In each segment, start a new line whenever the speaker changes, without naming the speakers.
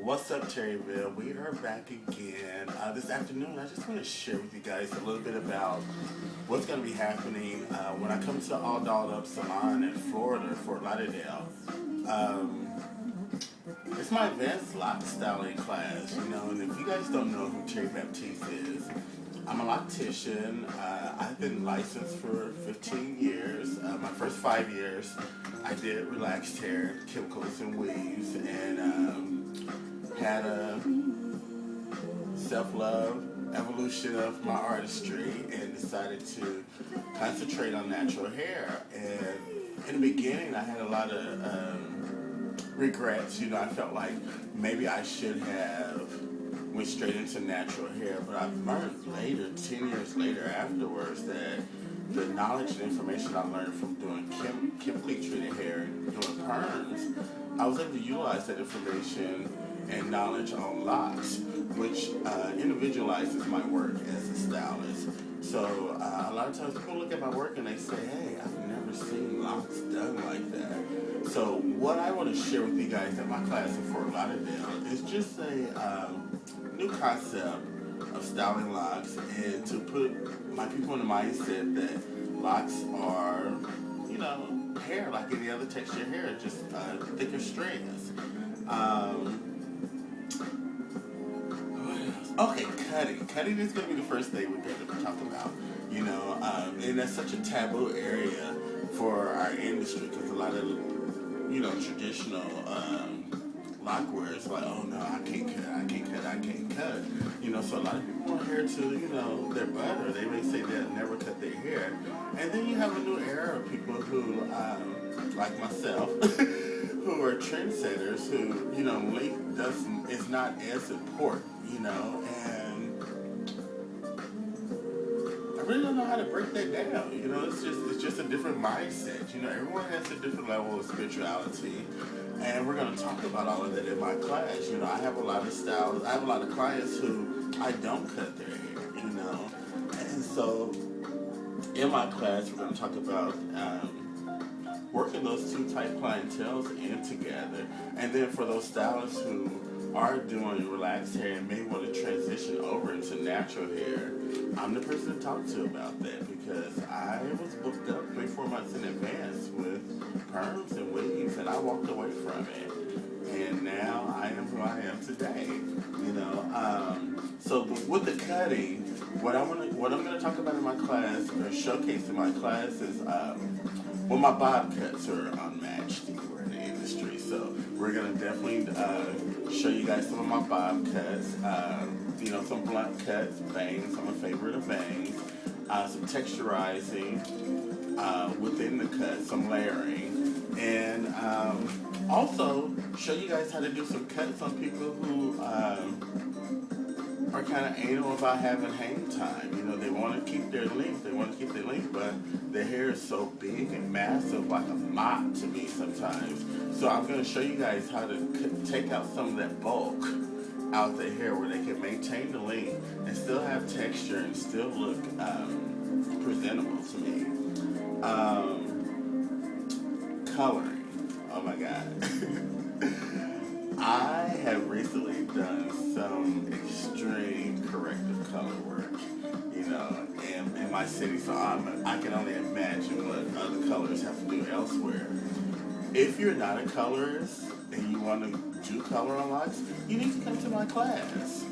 What's up, Terryville? We are back again. This afternoon, I just want to share with you guys a little bit about what's going to be happening when I come to All Dolled Up Salon in Florida, Fort Lauderdale. It's my advanced lock styling class, and if you guys don't know who Thierry Baptiste is, I'm a loctician. I've been licensed for 15 years. My first 5 years, I did relaxed hair, chemicals, and weaves, and had a self-love evolution of my artistry and decided to concentrate on natural hair. And in the beginning, I had a lot of regrets. I felt like maybe I should have went straight into natural hair, but I've learned later, 10 years later afterwards, that the knowledge and information I learned from doing chemically treated hair and doing perms, I was able to utilize that information and knowledge on locks, which individualizes my work as a stylist. So a lot of times people look at my work and they say, hey, I've never seen locks done like that. So what I want to share with you guys at my class in Fort Lauderdale is just a new concept of styling locks, and to put my people in the mindset that locks are, hair like any other texture hair, just thicker strands. Okay, cutting. Cutting is going to be the first thing we're going to talk about, and that's such a taboo area for our industry because a lot of, traditional lockwear is like, oh no, I can't cut. So a lot of people want hair to, their butt, or they may say they'll never cut their hair. And then you have a new era of people who, like myself, who are trendsetters, who, length is not as important, and I really don't know how to break that down. It's just a different mindset. Everyone has a different level of spirituality, and we're going to talk about all of that in my class. I have a lot of styles. I have a lot of clients who I don't cut their hair, and so in my class we're going to talk about working those two type clienteles in together, and then for those stylists who are doing relaxed hair and may want to transition over into natural hair, I'm the person to talk to about that because I was booked up 3-4 months in advance with perms and weaves, and I walked away from it. And now I am who I am today. So with the cutting, what I'm going to talk about in my class or showcase in my class is my bob cuts are unmatched anywhere in the industry. So we're going to definitely show you guys some of my bob cuts, some blunt cuts, bangs. I'm a favorite of bangs. Some texturizing within the cut, some layering, and also show you guys how to do some cuts on people who are kind of anal about having hang time. They want to keep their length, but their hair is so big and massive, like a mop to me sometimes. So I'm going to show you guys how to take out some of that bulk out the hair where they can maintain the length and still have texture and still look presentable to me. Coloring. Oh my God. I have recently done some extreme corrective color work, in my city, so I can only imagine what other colors have to do elsewhere. If you're not a colorist and you want to do color on locks, you need to come to my class.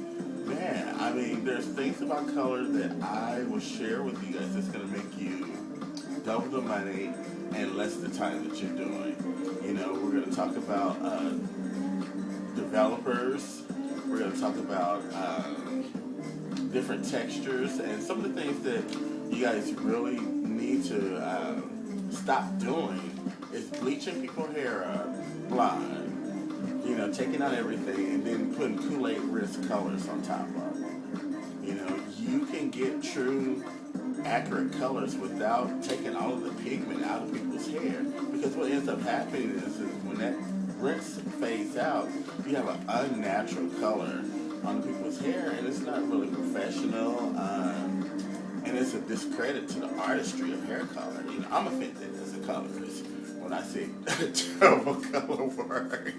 Man, there's things about color that I will share with you guys that's going to make you double the money and less the time that you're doing. We're going to talk about developers. We're going to talk about different textures and some of the things that you guys really need to stop doing is bleaching people's hair up blonde, taking out everything and then putting Kool-Aid wrist colors on top of it. You can get true accurate colors without taking all of the pigment out of people's hair, because what ends up happening is when that rinse fades out, you have an unnatural color on people's hair, and it's not really professional, and it's a discredit to the artistry of hair color. I'm offended as a colorist when I see terrible color work.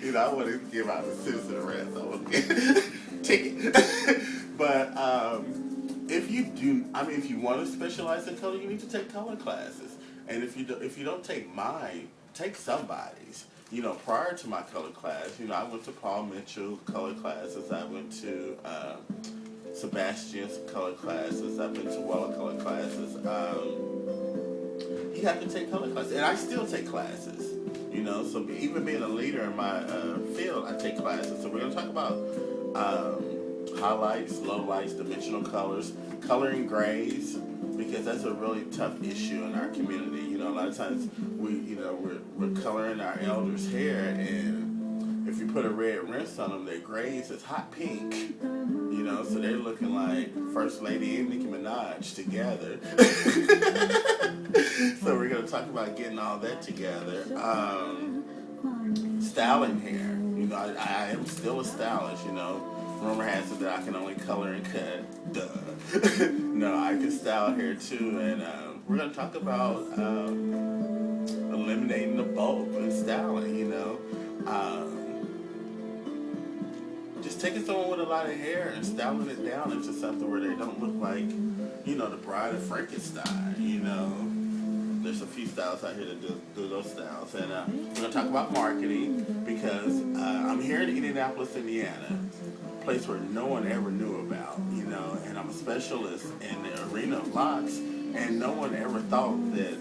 You know, I want to give out the citizen arrest. I want to get ticket. But if you do, I mean, if you want to specialize in color, you need to take color classes. And if you don't take mine, take somebody's. You know, prior to my color class, you know, I went to Paul Mitchell color classes. I went to Sebastian's color classes. I've been to watercolor classes. You have to take color classes, and I still take classes. You know, so even being a leader in my field, I take classes. So we're going to talk about highlights, lowlights, dimensional colors, coloring grays, because that's a really tough issue in our community. You know, a lot of times we're coloring our elders' hair, and if you put a red rinse on them, their grays is hot pink. You know, so they're looking like First Lady and Nicki Minaj together. So we're going to talk about getting all that together. Styling hair. You know, I am still a stylist, you know. Rumor has it that I can only color and cut. Duh. No, I can style hair too. And we're going to talk about eliminating the bulk and styling, you know. Just taking someone with a lot of hair and styling it down into something where they don't look like, you know, the Bride of Frankenstein, you know. There's a few styles out here that do those styles. And we're going to talk about marketing because I'm here in Indianapolis, Indiana, a place where no one ever knew about, you know, and I'm a specialist in the arena of locks, and no one ever thought that,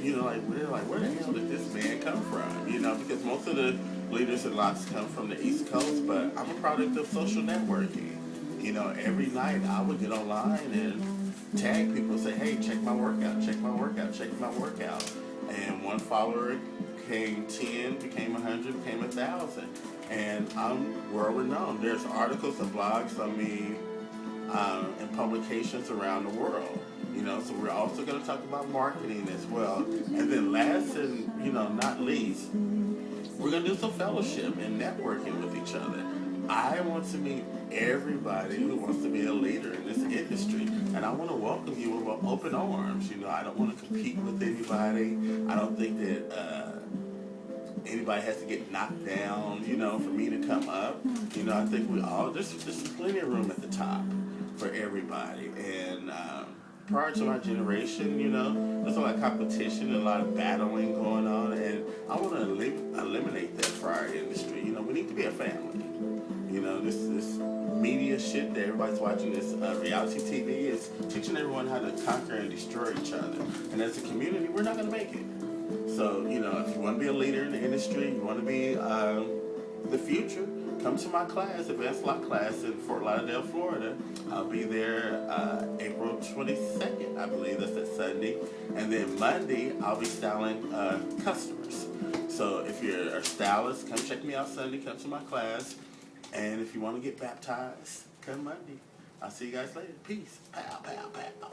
you know, where the hell did this man come from? You know, because most of the leaders in locks come from the East Coast, but I'm a product of social networking. You know, every night I would get online and tag people, say, hey, check my workout, check my workout, check my workout. And one follower became 10, became 100, became 1,000. And I'm world renowned. There's articles and blogs on me and publications around the world. You know, so we're also going to talk about marketing as well. And then last and, you know, not least, we're going to do some fellowship and networking with each other. I want to meet everybody who wants to be a leader in this industry, and I want to welcome you with open arms. You know, I don't want to compete with anybody. I don't think that anybody has to get knocked down, you know, for me to come up. You know, I think there's plenty of room at the top for everybody. And prior to my generation, you know, there's a lot of competition and a lot of battling going on, and I want to eliminate that for our industry. You know, we need to be a family. You know, this media shit that everybody's watching, this reality TV is teaching everyone how to conquer and destroy each other. And as a community, we're not going to make it. So, you know, if you want to be a leader in the industry, you want to be the future, come to my class, Advanced Lock class in Fort Lauderdale, Florida. I'll be there April 22nd, I believe. That's that Sunday. And then Monday, I'll be styling customers. So if you're a stylist, come check me out Sunday. Come to my class. And if you want to get baptized, come Monday. I'll see you guys later. Peace. Pow, pow, pow.